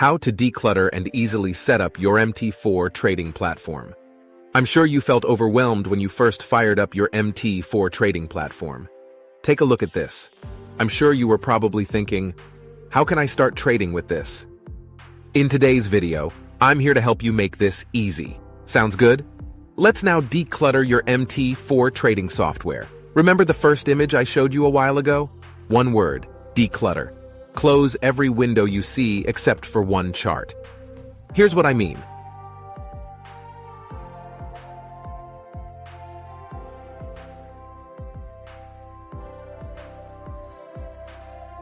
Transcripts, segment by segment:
How to declutter and easily set up your MT4 trading platform. I'm sure you felt overwhelmed when you first fired up your MT4 trading platform. Take a look at this. I'm sure you were probably thinking, how can I start trading with this? In today's video, I'm here to help you make this easy. Sounds good? Let's now declutter your MT4 trading software. Remember the first image I showed you a while ago? One word, declutter. Close every window you see except for one chart. Here's what I mean.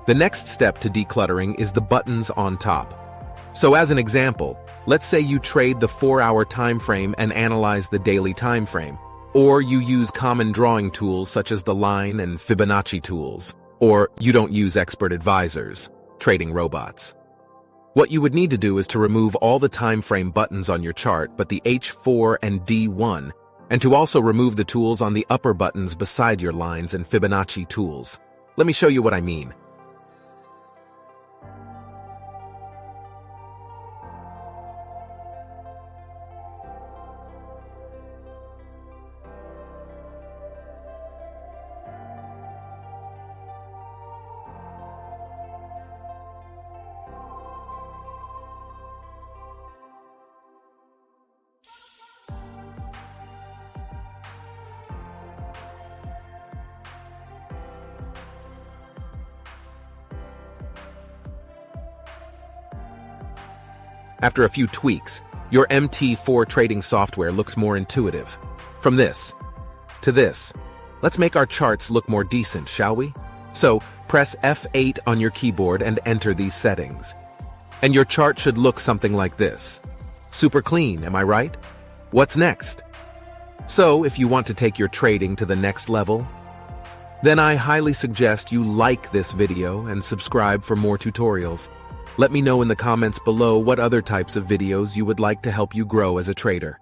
The next step to decluttering is the buttons on top. So as an example, let's say you trade the 4-hour time frame and analyze the daily time frame, or you use common drawing tools such as the line and Fibonacci tools, or you don't use expert advisors, trading robots. What you would need to do is to remove all the time frame buttons on your chart but the H4 and D1, and to also remove the tools on the upper buttons beside your lines and Fibonacci tools. Let me show you what I mean. After a few tweaks, your MT4 trading software looks more intuitive. From this to this, let's make our charts look more decent, shall we? So, press F8 on your keyboard and enter these settings. And your chart should look something like this. Super clean, am I right? What's next? So, if you want to take your trading to the next level, then I highly suggest you like this video and subscribe for more tutorials. Let me know in the comments below what other types of videos you would like to help you grow as a trader.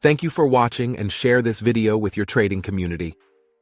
Thank you for watching and share this video with your trading community.